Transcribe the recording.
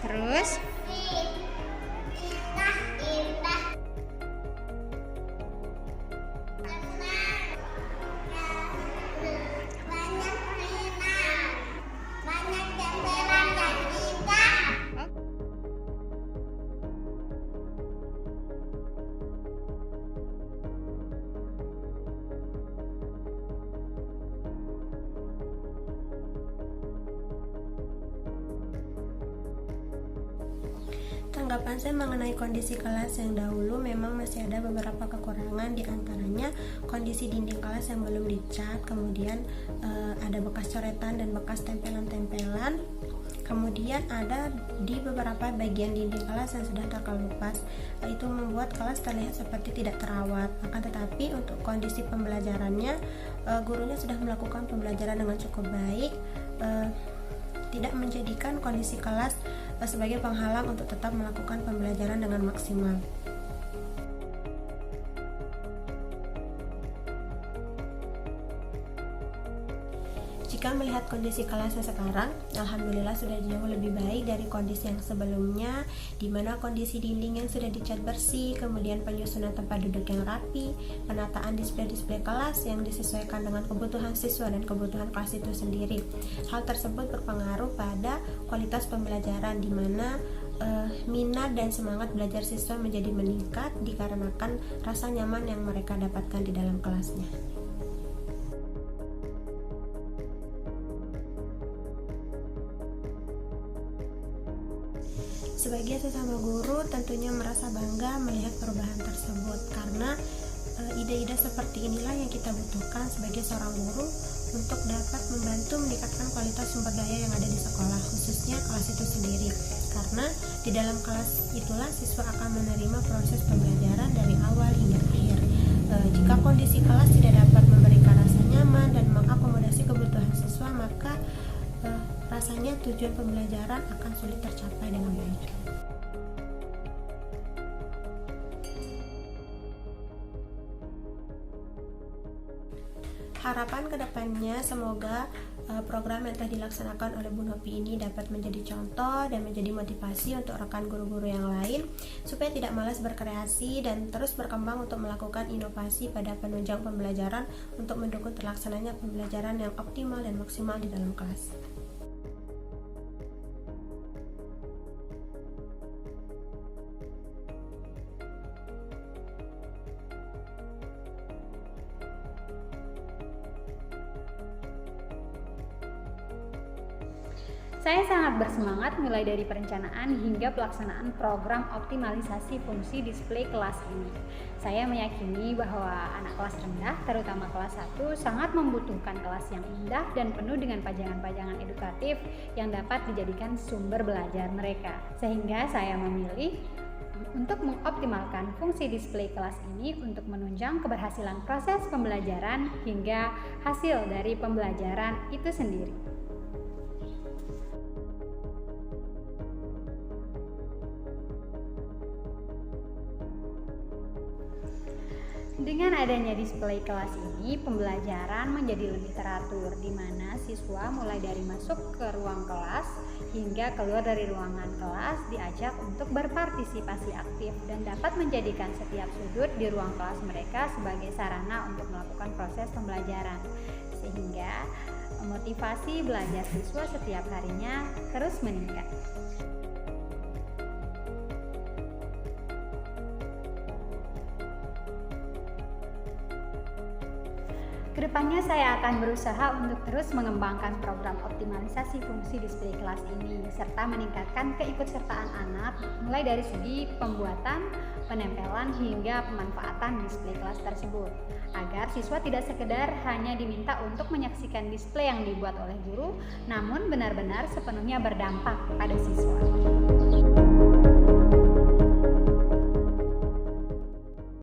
Terus tanggapan saya mengenai kondisi kelas yang dahulu memang masih ada beberapa kekurangan, di antaranya kondisi dinding kelas yang belum dicat, kemudian ada bekas coretan dan bekas tempelan-tempelan, kemudian ada di beberapa bagian dinding kelas yang sudah terkelupas, itu membuat kelas terlihat seperti tidak terawat. Akan tetapi untuk kondisi pembelajarannya, gurunya sudah melakukan pembelajaran dengan cukup baik, tidak menjadikan kondisi kelas sebagai penghalang untuk tetap melakukan pembelajaran dengan maksimal. Jika melihat kondisi kelasnya sekarang, alhamdulillah sudah jauh lebih baik dari kondisi yang sebelumnya, di mana kondisi dinding yang sudah dicat bersih, kemudian penyusunan tempat duduk yang rapi, penataan display-display kelas yang disesuaikan dengan kebutuhan siswa dan kebutuhan kelas itu sendiri. Hal tersebut berpengaruh pada kualitas pembelajaran, di mana minat dan semangat belajar siswa menjadi meningkat dikarenakan rasa nyaman yang mereka dapatkan di dalam kelasnya. Sebagai sesama guru tentunya merasa bangga melihat perubahan tersebut, karena ide-ide seperti inilah yang kita butuhkan sebagai seorang guru untuk dapat membantu meningkatkan kualitas sumber daya yang ada di sekolah, khususnya kelas itu sendiri. Karena di dalam kelas itulah siswa akan menerima proses pembelajaran dari awal hingga akhir. Jika kondisi kelas tidak dapat memberikan rasa nyaman dan mengakomodasi kebutuhan siswa, maka rasanya tujuan pembelajaran akan sulit tercapai dengan baik. Harapan kedepannya semoga program yang telah dilaksanakan oleh Bu Novi ini dapat menjadi contoh dan menjadi motivasi untuk rekan guru-guru yang lain supaya tidak malas berkreasi dan terus berkembang untuk melakukan inovasi pada penunjang pembelajaran untuk mendukung terlaksananya pembelajaran yang optimal dan maksimal di dalam kelas. Saya sangat bersemangat mulai dari perencanaan hingga pelaksanaan program optimalisasi fungsi display kelas ini. Saya meyakini bahwa anak kelas rendah, terutama kelas 1, sangat membutuhkan kelas yang indah dan penuh dengan pajangan-pajangan edukatif yang dapat dijadikan sumber belajar mereka. Sehingga saya memilih untuk mengoptimalkan fungsi display kelas ini untuk menunjang keberhasilan proses pembelajaran hingga hasil dari pembelajaran itu sendiri. Dengan adanya display kelas ini, pembelajaran menjadi lebih teratur, di mana siswa mulai dari masuk ke ruang kelas hingga keluar dari ruangan kelas diajak untuk berpartisipasi aktif dan dapat menjadikan setiap sudut di ruang kelas mereka sebagai sarana untuk melakukan proses pembelajaran, sehingga motivasi belajar siswa setiap harinya terus meningkat. Kedepannya saya akan berusaha untuk terus mengembangkan program optimalisasi fungsi display kelas ini serta meningkatkan keikutsertaan anak mulai dari segi pembuatan, penempelan hingga pemanfaatan display kelas tersebut agar siswa tidak sekedar hanya diminta untuk menyaksikan display yang dibuat oleh guru, namun benar-benar sepenuhnya berdampak pada siswa.